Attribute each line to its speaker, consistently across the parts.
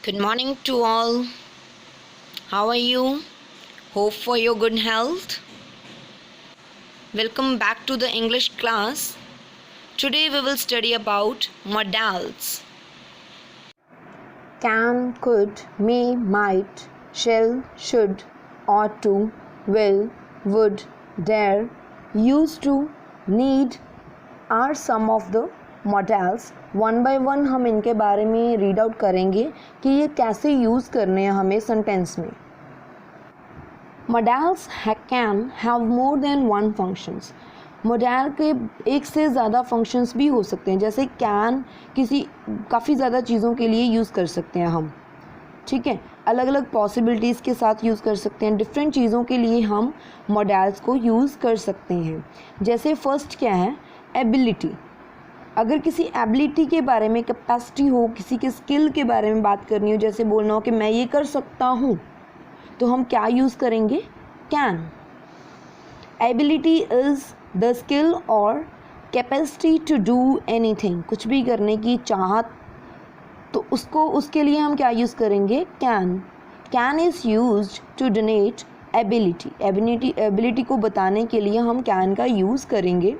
Speaker 1: Good morning to all. How are you? Hope for your good health. Welcome back to the English class. Today we will study about modals.
Speaker 2: Can, could, may, might, shall, should, ought to, will, would, dare, used to, need are some of the modals. One by one हम इनके बारे में read out करेंगे कि ये कैसे use करने हैं हमें सेंटेंस में. modals can have more than one functions. modal के एक से ज़्यादा फंक्शंस भी हो सकते हैं. जैसे can किसी काफ़ी ज़्यादा चीज़ों के लिए यूज़ कर सकते हैं हम. ठीक है, अलग अलग पॉसिबिलिटीज़ के साथ यूज़ कर सकते हैं. डिफरेंट चीज़ों के लिए हम modals को यूज़ कर सकते हैं. जैसे फर्स्ट क्या है, एबिलिटी. अगर किसी एबिलिटी के बारे में, कैपेसिटी हो, किसी के स्किल के बारे में बात करनी हो, जैसे बोलना हो कि मैं ये कर सकता हूँ, तो हम क्या यूज़ करेंगे, can. Ability is the skill और कैपेसिटी टू डू एनीथिंग. कुछ भी करने की चाहत, तो उसके लिए हम क्या यूज़ करेंगे, can. Can is used to denote ability. Ability को बताने के लिए हम कैन का यूज़ करेंगे.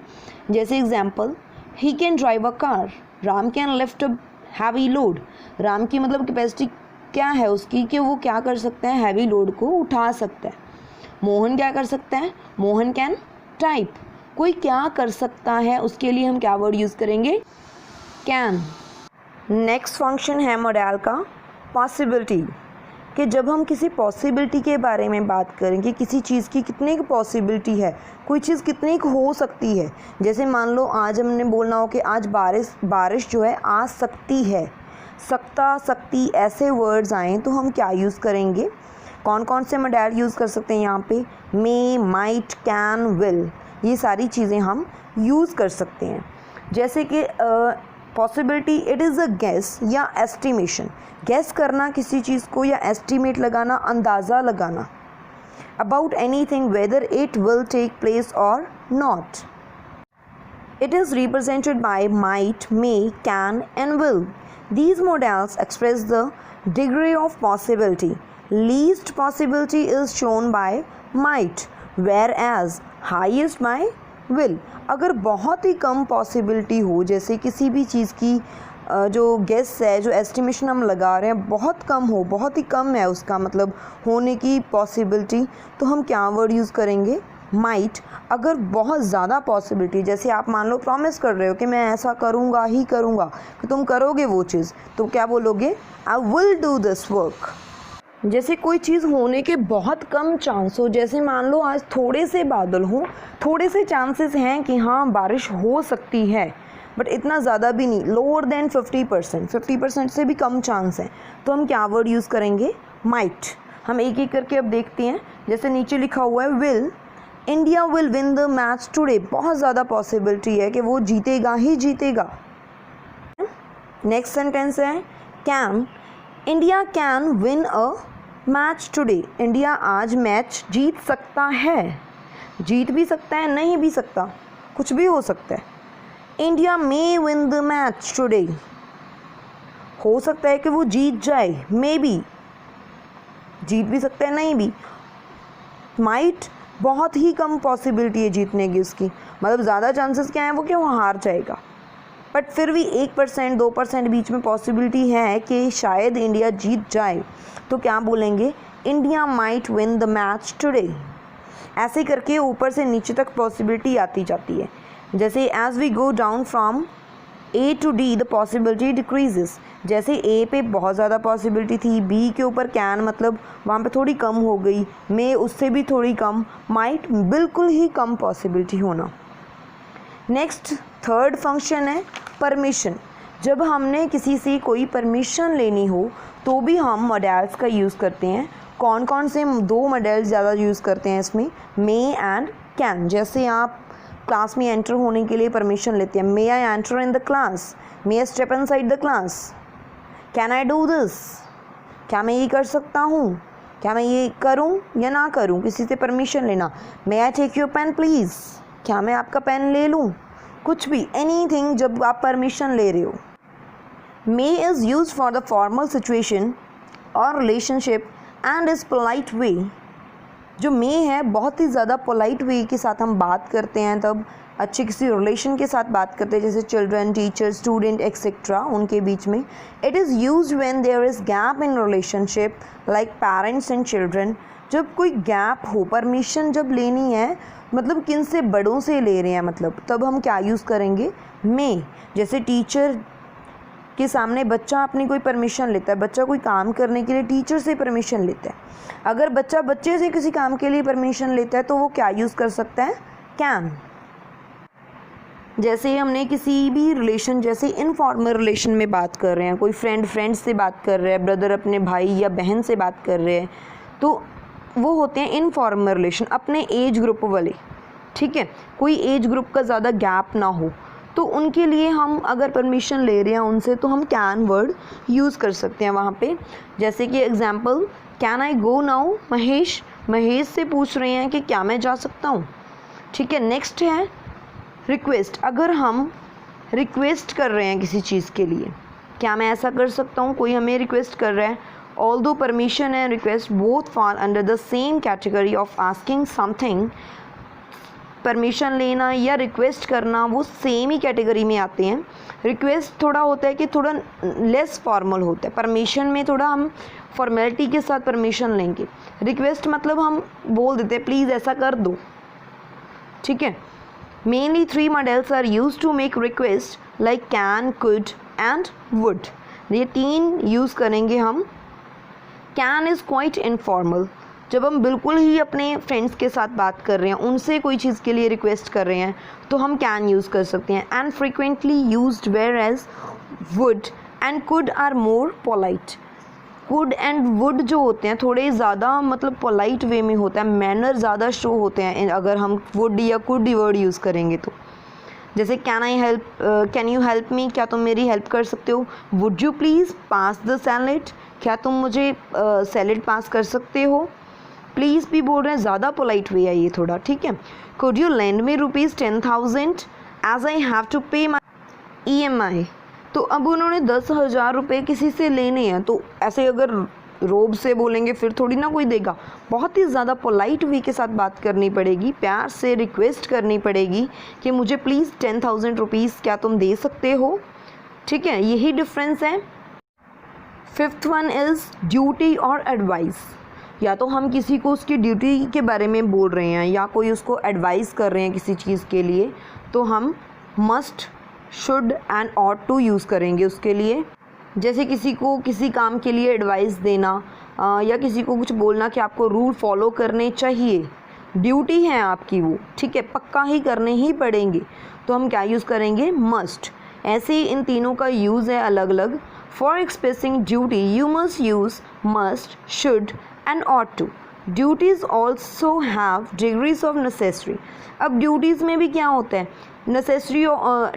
Speaker 2: जैसे example, he can drive a car. Ram can lift a heavy load. Ram की मतलब कैपेसिटी क्या है उसकी कि वो क्या कर सकता है, हैवी लोड को उठा सकता है. मोहन क्या कर सकता है, मोहन कैन टाइप. कोई क्या कर सकता है, उसके लिए हम क्या वर्ड यूज़ करेंगे, कैन. नेक्स्ट फंक्शन है मॉडल का पॉसिबिलिटी. कि जब हम किसी पॉसिबिलिटी के बारे में बात करें कि किसी चीज़ की कितने की पॉसिबिलिटी है, कोई चीज़ कितनी की हो सकती है. जैसे मान लो आज हमने बोलना हो कि आज बारिश जो है आ सकती है. सकता, सकती ऐसे वर्ड्स आएँ तो हम क्या यूज़ करेंगे, कौन कौन से मॉडल यूज़ कर सकते हैं यहाँ पे, मे, माइट, कैन, विल. ये सारी चीज़ें हम यूज़ कर सकते हैं. जैसे कि possibility, it is a guess या एस्टिमेशन. गेस करना किसी चीज़ को या एस्टिमेट लगाना, अंदाज़ा लगाना. About anything whether it will take place और not. It is represented by might, may, can and will. These modals express the degree of possibility. Least possibility is shown by might, whereas highest by will. अगर बहुत ही कम possibility हो, जैसे किसी भी चीज़ की जो guess है, जो एस्टिमेशन हम लगा रहे हैं, बहुत कम हो, बहुत ही कम है उसका मतलब होने की पॉसिबिलिटी, तो हम क्या वर्ड यूज़ करेंगे, माइट. अगर बहुत ज़्यादा पॉसिबिलिटी, जैसे आप मान लो प्रॉमिस कर रहे हो कि मैं ऐसा करूँगा ही करूँगा, कि तुम करोगे वो चीज़, तो क्या बोलोगे, I will do this work. जैसे कोई चीज़ होने के बहुत कम चांस हो, जैसे मान लो आज थोड़े से बादल हों, थोड़े से चांसेस हैं कि हाँ बारिश हो सकती है, बट इतना ज़्यादा भी नहीं, लोअर देन 50%. 50% से भी कम चांस है, तो हम क्या वर्ड यूज़ करेंगे, माइट. हम एक एक करके अब देखते हैं. जैसे नीचे लिखा हुआ है will. India will win the match today. बहुत ज़्यादा पॉसिबिलिटी है कि वो जीतेगा ही जीतेगा. नेक्स्ट सेंटेंस है can. India can win a match today. India आज मैच जीत सकता है. जीत भी सकता है, नहीं भी सकता, कुछ भी हो सकता है. India may win the match today. हो सकता है कि वो जीत जाए, मे बी. जीत भी सकता है, नहीं भी. माइट, बहुत ही कम पॉसिबिलिटी है जीतने की उसकी, मतलब ज़्यादा चांसेस क्या है वो कि वो हार जाएगा, बट फिर भी 1%, 2% बीच में पॉसिबिलिटी है कि शायद इंडिया जीत जाए, तो क्या बोलेंगे, India might win the match today. ऐसे करके ऊपर से नीचे तक पॉसिबिलिटी आती जाती है. जैसे as we go down from A to D the possibility decreases. जैसे ए पे बहुत ज़्यादा पॉसिबिलिटी थी, बी के ऊपर कैन मतलब वहाँ पे थोड़ी कम हो गई, मे उससे भी थोड़ी कम, माइट बिल्कुल ही कम पॉसिबिलिटी होना. नेक्स्ट थर्ड फंक्शन है परमिशन. जब हमने किसी से कोई परमिशन लेनी हो तो भी हम मॉडल्स का यूज़ करते हैं. कौन कौन से दो मॉडल्स ज़्यादा यूज़ करते हैं इसमें, मे एंड कैन. जैसे आप क्लास में एंटर होने के लिए परमिशन लेते हैं, may I enter in the class, may I step inside the class, can I do this, क्या मैं ये कर सकता हूँ, क्या मैं ये करूँ या ना करूँ, किसी से परमिशन लेना. May I take your pen please, क्या मैं आपका पेन ले लूँ, कुछ भी, एनीथिंग जब आप परमिशन ले रहे हो. May is use for the formal situation और relationship and is polite way. जो मे है बहुत ही ज़्यादा पोलाइट वे के साथ हम बात करते हैं, तब अच्छे किसी रिलेशन के साथ बात करते हैं, जैसे चिल्ड्रन, टीचर, स्टूडेंट एक्सेट्रा, उनके बीच में। It is use when there is gap in relationship like parents and children. जब कोई गैप हो, परमिशन जब लेनी है, मतलब किन से, बड़ों से ले रहे हैं, मतलब तब हम क्या यूज़ करेंगे, मे। जैसे टीचर के सामने बच्चा अपनी कोई परमिशन लेता है, बच्चा कोई काम करने के लिए टीचर से परमिशन लेता है, अगर बच्चा बच्चे से किसी काम के लिए परमिशन लेता है तो वो क्या यूज़ कर सकता है, कैन। जैसे हमने किसी भी रिलेशन, जैसे इनफॉर्मल रिलेशन में बात कर रहे हैं, कोई फ्रेंड से बात कर रहे हैं, ब्रदर अपने भाई या बहन से बात कर रहे हैं, तो वो होते हैं इनफॉर्मल रिलेशन, अपने एज ग्रुप वाले, ठीक है। कोई एज ग्रुप का ज़्यादा गैप ना हो, तो उनके लिए हम अगर परमिशन ले रहे हैं उनसे, तो हम कैन वर्ड यूज़ कर सकते हैं वहाँ पे। जैसे कि example, can I go now, Mahesh से पूछ रहे हैं कि क्या मैं जा सकता हूँ, ठीक है। नेक्स्ट है रिक्वेस्ट। अगर हम रिक्वेस्ट कर रहे हैं किसी चीज़ के लिए, क्या मैं ऐसा कर सकता हूँ, कोई हमें रिक्वेस्ट कर रहा है, although permission and request both fall under the same category of asking something. Permission लेना या रिक्वेस्ट करना वो सेम ही कैटेगरी में आते हैं। रिक्वेस्ट थोड़ा होता है कि थोड़ा लेस फॉर्मल होता है, परमिशन में थोड़ा हम फॉर्मेलिटी के साथ परमिशन लेंगे, रिक्वेस्ट मतलब हम बोल देते हैं प्लीज़ ऐसा कर दो, ठीक है। Mainly 3 models are use to make request like can, could and would. ये 3 यूज़ करेंगे हम। कैन इज़ क्वाइट इनफॉर्मल, जब हम बिल्कुल ही अपने फ्रेंड्स के साथ बात कर रहे हैं, उनसे कोई चीज़ के लिए रिक्वेस्ट कर रहे हैं, तो हम कैन यूज़ कर सकते हैं। And frequently used, whereas would and could are more polite. Could and would जो होते हैं थोड़े ज़्यादा मतलब पोलाइट वे में होता है, मैनर ज़्यादा शो होते हैं अगर हम वुड या कुड वर्ड यूज़ करेंगे तो। जैसे कैन यू हेल्प मी, क्या तुम मेरी हेल्प कर सकते हो। Would you please pass the salad, क्या तुम मुझे सैलेड पास कर सकते हो। प्लीज़ भी बोल रहे हैं, ज़्यादा पोलाइट वे है ये थोड़ा, ठीक है। Could you lend me ₹10,000 as I have to pay my EMI। तो अब उन्होंने 10,000 रुपये किसी से लेने हैं, तो ऐसे अगर रोब से बोलेंगे फिर थोड़ी ना कोई देगा, बहुत ही ज़्यादा पोलाइट वे के साथ बात करनी पड़ेगी, प्यार से रिक्वेस्ट करनी पड़ेगी कि मुझे प्लीज़ 10,000 रुपीज़ क्या तुम दे सकते हो, ठीक है। यही डिफरेंस है। 5th वन इज़ ड्यूटी और एडवाइस। या तो हम किसी को उसकी ड्यूटी के बारे में बोल रहे हैं या कोई उसको एडवाइस कर रहे हैं किसी चीज़ के लिए, तो हम must, should and ought to use करेंगे उसके लिए। जैसे किसी को किसी काम के लिए एडवाइस देना या किसी को कुछ बोलना कि आपको रूल फॉलो करने चाहिए, ड्यूटी है आपकी वो, ठीक है, पक्का ही करने ही पड़ेंगे, तो हम क्या यूज़ करेंगे, मस्ट। ऐसे ही इन तीनों का यूज़ है अलग अलग। For expressing duty you must use must, should and ought to. Duties also have degrees of necessity. अब ड्यूटीज़ में भी क्या होता है, नेसेसरी,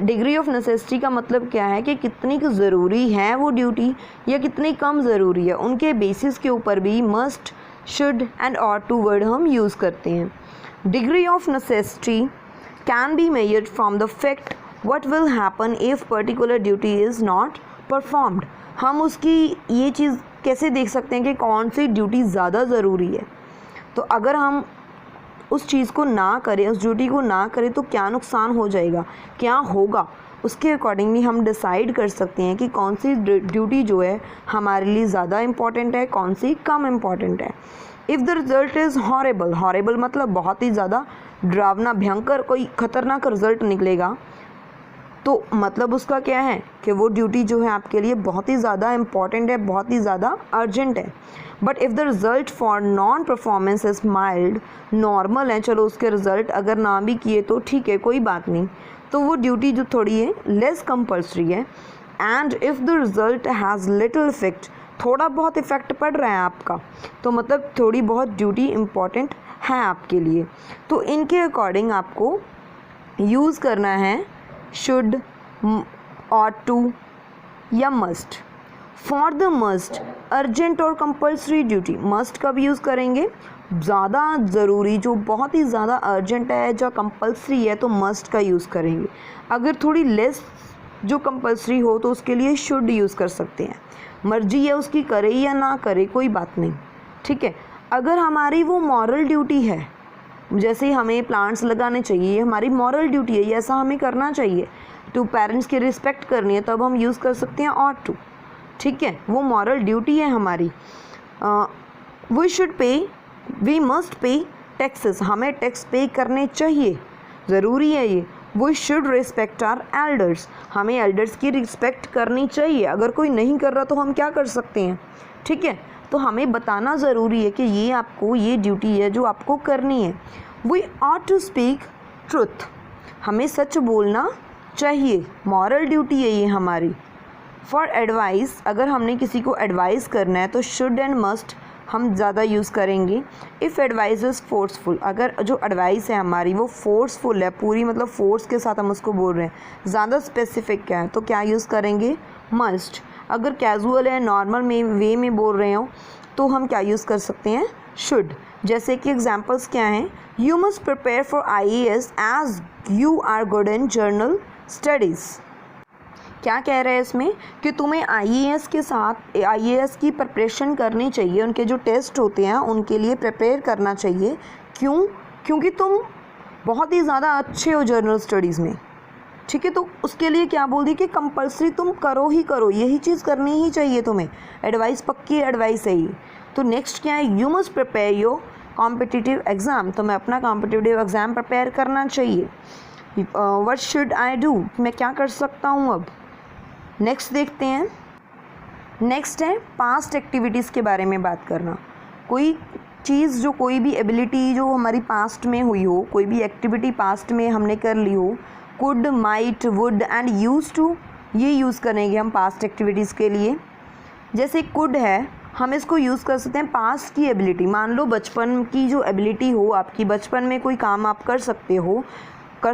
Speaker 2: डिग्री ऑफ नेसेसिटी का मतलब क्या है कि कितनी ज़रूरी है वो ड्यूटी या कितनी कम ज़रूरी है, उनके बेसिस के ऊपर भी must, should and ought to word हम यूज़ करते हैं। Degree of necessity can be measured from the fact what will happen if particular duty is not performed. हम उसकी ये चीज़ कैसे देख सकते हैं कि कौन सी ड्यूटी ज़्यादा ज़रूरी है। तो अगर हम उस चीज़ को ना करें, उस ड्यूटी को ना करें, तो क्या नुकसान हो जाएगा, क्या होगा, उसके अकॉर्डिंगली हम डिसाइड कर सकते हैं कि कौन सी ड्यूटी जो है हमारे लिए ज़्यादा इम्पॉर्टेंट है, कौन सी कम इम्पॉर्टेंट है। If the result is horrible, horrible मतलब बहुत ही ज़्यादा डरावना, भयंकर, कोई ख़तरनाक रिज़ल्ट निकलेगा, तो मतलब उसका क्या है कि वो ड्यूटी जो है आपके लिए बहुत ही ज़्यादा इम्पॉर्टेंट है, बहुत ही ज़्यादा अर्जेंट है। But if the result for non performance is mild, normal है, चलो उसके रिज़ल्ट अगर ना भी किए तो ठीक है, कोई बात नहीं, तो वो ड्यूटी जो थोड़ी है लेस कंपल्सरी है। And if the result has little effect, थोड़ा बहुत इफ़ेक्ट पड़ रहा है आपका, तो मतलब थोड़ी बहुत ड्यूटी इम्पॉर्टेंट है आपके लिए, तो इनके अकॉर्डिंग आपको यूज़ करना है शुड, ought to या must। For the must, urgent और कंपल्सरी ड्यूटी, मस्ट कब यूज़ करेंगे, ज़्यादा ज़रूरी, जो बहुत ही ज़्यादा अर्जेंट है, जो कंपल्सरी है, तो मस्ट का यूज़ करेंगे। अगर थोड़ी लेस जो कंपल्सरी हो तो उसके लिए शुड यूज़ कर सकते हैं। मर्जी है उसकी, करे या ना करे कोई बात नहीं, ठीक है। अगर हमारी वो मॉरल ड्यूटी है, जैसे हमें प्लांट्स लगाने चाहिए, ये हमारी मॉरल ड्यूटी है, ये ऐसा हमें करना चाहिए, टू पेरेंट्स की रिस्पेक्ट करनी है, तब हम यूज़ कर सकते हैं ऑट टू, ठीक है। वो मॉरल ड्यूटी है हमारी। We should pay, we must pay taxes, हमें टैक्स पे करने चाहिए, ज़रूरी है ये। We should respect our elders, हमें एल्डर्स की रिस्पेक्ट करनी चाहिए। अगर कोई नहीं कर रहा तो हम क्या कर सकते हैं, ठीक है। तो हमें बताना ज़रूरी है कि ये आपको, ये ड्यूटी है जो आपको करनी है। We ought to speak truth, हमें सच बोलना चाहिए, मॉरल ड्यूटी है ये हमारी। फॉर एडवाइस, अगर हमने किसी को एडवाइस करना है तो शुड एंड मस्ट हम ज़्यादा यूज़ करेंगे। इफ़ एडवाइस इज़ फोर्सफुल, अगर जो एडवाइस है हमारी वो फोर्सफुल है, पूरी मतलब फोर्स के साथ हम उसको बोल रहे हैं, ज़्यादा स्पेसिफिक है, तो क्या यूज़ करेंगे, मस्ट। अगर कैजुअल है, नॉर्मल में वे में बोल रहे हो तो हम क्या यूज़ कर सकते हैं, शुड। जैसे कि एग्जांपल्स क्या हैं, you must prepare for IAS as you are good in general studies. क्या कह रहे हैं इसमें कि तुम्हें IAS के साथ IAS की प्रिपरेशन करनी चाहिए, उनके जो टेस्ट होते हैं उनके लिए प्रिपेयर करना चाहिए। क्यों, क्योंकि तुम बहुत ही ज़्यादा अच्छे हो जर्नल स्टडीज़ में, ठीक है। तो उसके लिए क्या बोल दी कि कंपल्सरी तुम करो ही करो, यही चीज़ करनी ही चाहिए तुम्हें, एडवाइस पक्की एडवाइस है ये। तो नेक्स्ट क्या है, you must prepare your competitive exam, तुम्हें अपना कॉम्पिटिटिव एग्ज़ाम प्रिपेयर करना चाहिए। व्हाट शुड आई डू, मैं क्या कर सकता हूँ अब। नेक्स्ट देखते हैं, नेक्स्ट है पास्ट एक्टिविटीज़ के बारे में बात करना। कोई चीज़ जो, कोई भी एबिलिटी जो हमारी पास्ट में हुई हो, कोई भी एक्टिविटी पास्ट में हमने कर ली हो, could, might, would and use to, ये यूज़ करेंगे हम पास्ट एक्टिविटीज़ के लिए। जैसे कुड है, हम इसको यूज़ कर सकते हैं पास्ट की एबिलिटी, मान लो बचपन की जो एबिलिटी हो आपकी, बचपन में कोई काम आप कर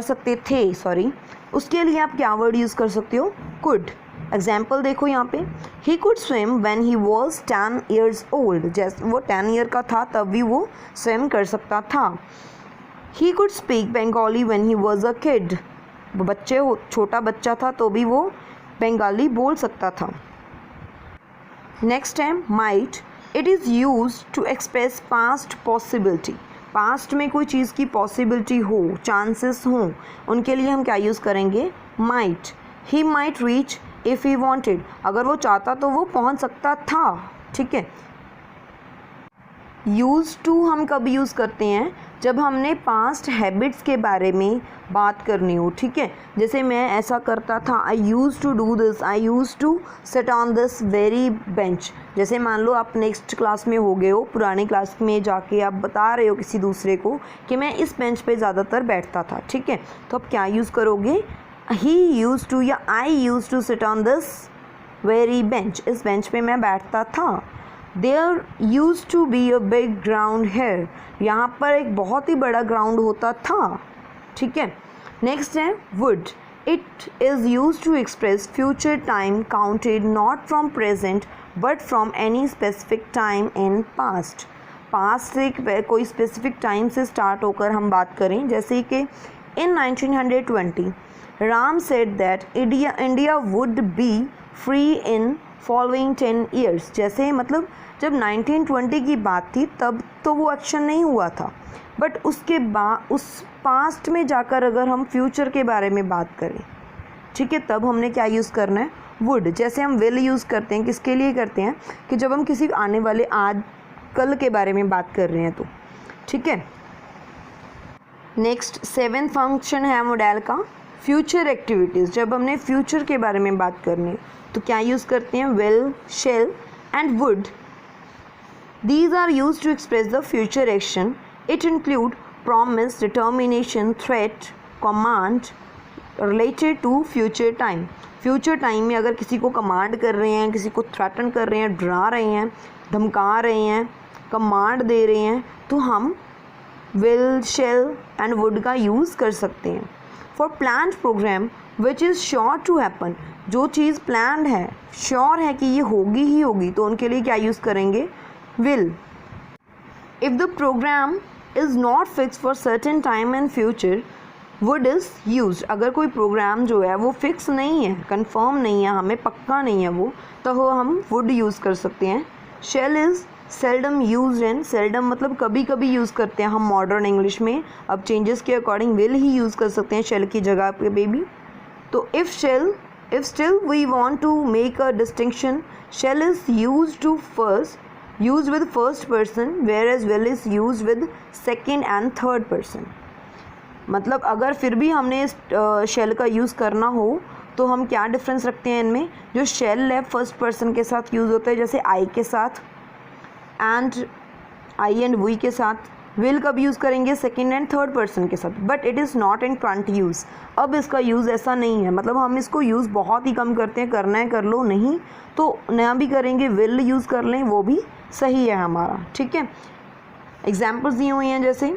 Speaker 2: सकते थे, उसके लिए आप क्या वर्ड यूज़ कर सकते हो, कुड। एग्जाम्पल देखो यहाँ पे, he could swim when he was 10 years old, जैसे वो 10 ईयर का था तब भी वो स्विम कर सकता था। He could speak Bengali when he was a kid, छोटा बच्चा था तो भी वो बंगाली बोल सकता था। नेक्स्ट है might, it is used to express past possibility, past में कोई चीज़ की पॉसिबिलिटी हो, चांसेस हों, उनके लिए हम क्या यूज़ करेंगे, might. He might reach if he wanted, अगर वो चाहता तो वो पहुंच सकता था, ठीक है। यूज़ टू हम कब यूज़ करते हैं, जब हमने पास्ट हैबिट्स के बारे में बात करनी हो, ठीक है। जैसे मैं ऐसा करता था, I use to do this, I use to sit on this very bench. जैसे मान लो आप नेक्स्ट क्लास में हो गए हो, पुरानी क्लास में जाके आप बता रहे हो किसी दूसरे को कि मैं इस बेंच पे ज़्यादातर बैठता था, ठीक है। तो आप क्या यूज़ करोगे, ही यूज़ टू या I use to sit on this very bench, इस बेंच पे मैं बैठता था। There use to be a big ground here, यहाँ पर एक बहुत ही बड़ा ग्राउंड होता था, ठीक है। नेक्स्ट है would, it is use to express future time counted not from present but from any specific time in past. Past से कोई स्पेसिफिक टाइम से स्टार्ट होकर हम बात करें, जैसे कि इन 1920 Ram said that India would be free in following 10 years, जैसे मतलब जब 1920 की बात थी तब तो वो एक्शन नहीं हुआ था, बट उसके बाद उस पास्ट में जाकर अगर हम फ्यूचर के बारे में बात करें, ठीक है, तब हमने क्या यूज़ करना है, वुड। जैसे हम विल यूज़ करते हैं, किसके लिए करते हैं, कि जब हम किसी आने वाले आज कल के बारे में बात कर रहे हैं तो, ठीक है। नेक्स्ट 7th फंक्शन है मॉडल का फ्यूचर एक्टिविटीज़। जब हमने फ्यूचर के बारे में बात करनी है तो क्या यूज़ करते हैं, will, shall and would. These are used to express the future action. It include promise, determination, threat, command related to future time. Future time में अगर किसी को कमांड कर रहे हैं, किसी को थ्रेटन कर रहे हैं, डरा रहे हैं, धमका रहे हैं, कमांड दे रहे हैं, तो हम will, shall and would का यूज़ कर सकते हैं। For planned program which is sure to happen, जो चीज़ planned है, sure है कि ये होगी ही होगी, तो उनके लिए क्या यूज़ करेंगे, will. If the program is not fixed for certain time in future, would is use. अगर कोई प्रोग्राम जो है वो फिक्स नहीं है, कंफर्म नहीं है, हमें पक्का नहीं है वो, तो वो हम वुड यूज़ कर सकते हैं। Shall is seldom use in, seldom मतलब कभी कभी यूज़ करते हैं हम मॉडर्न इंग्लिश में, अब चेंजेस के अकॉर्डिंग विल ही यूज़ कर सकते हैं शेल की जगह पे बेबी। तो if still we want to make a distinction, shall is use with first person whereas will is use with second and third person. मतलब अगर फिर भी हमने शेल का यूज़ करना हो तो हम क्या डिफरेंस रखते हैं इनमें, जो शेल है फर्स्ट पर्सन के साथ यूज़ होता है जैसे आई के साथ, आई एंड वी के साथ। विल कब यूज़ करेंगे, सेकेंड एंड थर्ड पर्सन के साथ, but it is not in front use. अब इसका यूज़ ऐसा नहीं है, मतलब हम इसको यूज़ बहुत ही कम करते हैं, करना है कर लो, नहीं तो नया भी करेंगे विल यूज़ कर लें, वो भी सही है हमारा, ठीक है। एग्जाम्पल्स दिए हुए हैं जैसे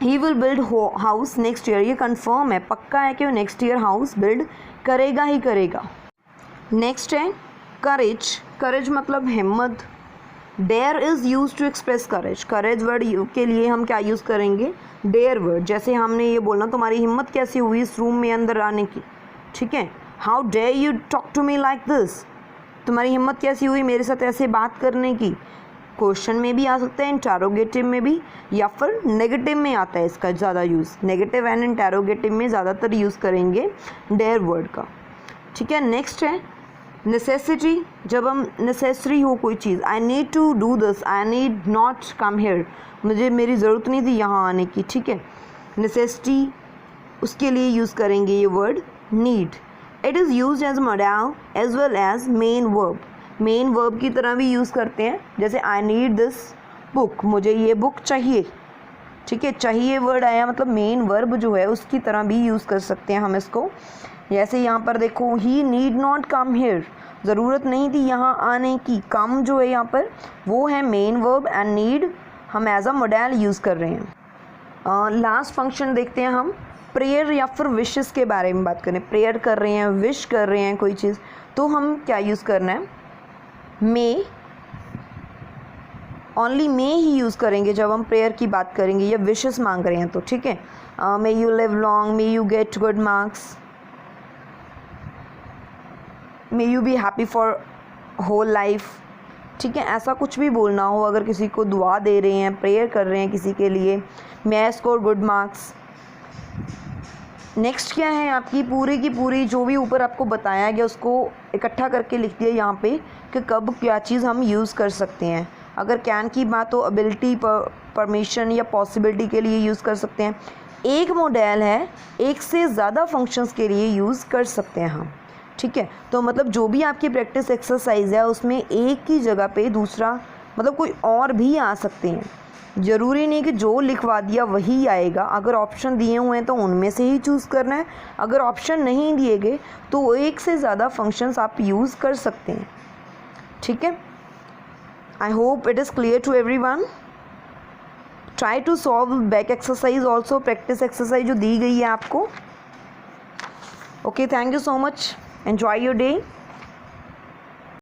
Speaker 2: he will build house next year, ये कंफर्म है, पक्का है कि वो नेक्स्ट ईयर हाउस बिल्ड करेगा ही करेगा। नेक्स्ट है करेज, करेज मतलब हिम्मत। Dare is use to express courage, courage word के लिए हम क्या यूज़ करेंगे, डेयर वर्ड। जैसे हमने ये बोलना तुम्हारी हिम्मत कैसी हुई इस रूम में अंदर आने की, ठीक है। How dare you talk to me like this, तुम्हारी हिम्मत कैसी हुई मेरे साथ ऐसे बात करने की। क्वेश्चन में भी आ सकता है, इंटरोगेटिव में भी, या फिर नेगेटिव में आता है इसका ज़्यादा यूज़, नेगेटिव एंड इंटरोगेटिव में ज़्यादातर यूज़ करेंगे डेयर वर्ड का, ठीक है। नेक्स्ट है नेसेसिटी, जब हम नेसेसरी हो कोई चीज़, I need to do this, I need not come here, मुझे मेरी ज़रूरत नहीं थी यहाँ आने की, ठीक है। नेसेसिटी उसके लिए यूज़ करेंगे ये word need. It is use as modal as well as main verb, main verb की तरह भी यूज़ करते हैं, जैसे आई नीड दिस बुक, मुझे ये बुक चाहिए, ठीक है। चाहिए वर्ड आया मतलब मेन वर्ब जो है उसकी तरह भी यूज़ कर सकते हैं हम इसको। जैसे यहाँ पर देखो ही नीड नॉट कम हेयर, ज़रूरत नहीं थी यहाँ आने की, कम जो है यहाँ पर वो है मेन वर्ब एंड नीड हम एज अ मॉडल यूज़ कर रहे हैं। लास्ट फंक्शन देखते हैं हम, प्रेयर या फिर विशेस के बारे में बात करें। प्रेयर कर रहे हैं, विश कर रहे हैं कोई चीज़, तो हम क्या यूज़ करना है, मे, ओनली मे ही यूज़ करेंगे जब हम प्रेयर की बात करेंगे या विशेस मांग रहे हैं तो, ठीक है। May you live long, may you get good marks, may you be happy for whole life, ठीक है। ऐसा कुछ भी बोलना हो, अगर किसी को दुआ दे रहे हैं, प्रेयर कर रहे हैं किसी के लिए, may I score good marks. Next क्या है आपकी पूरी की पूरी जो भी ऊपर आपको बताया गया उसको इकट्ठा करके लिख दिया यहाँ पे कि कब क्या चीज़ हम यूज़ कर सकते हैं। अगर कैन की बात हो एबिलिटी, परमिशन या पॉसिबिलिटी के लिए यूज़ कर सकते हैं। एक मॉडल है, एक से ज़्यादा फंक्शंस के लिए यूज़ कर सकते हैं हम, ठीक है। तो मतलब जो भी आपकी प्रैक्टिस एक्सरसाइज है उसमें एक की जगह पे दूसरा मतलब कोई और भी आ सकते हैं, ज़रूरी नहीं कि जो लिखवा दिया वही आएगा। अगर ऑप्शन दिए हुए हैं तो उनमें से ही चूज़ करना है, अगर ऑप्शन नहीं दिए गए तो एक से ज़्यादा फंक्शंस आप यूज़ कर सकते हैं, ठीक है। I hope it is clear to everyone. Try to solve back exercise also, practice exercise जो दी गई है आपको। Okay, thank you so much, enjoy your day.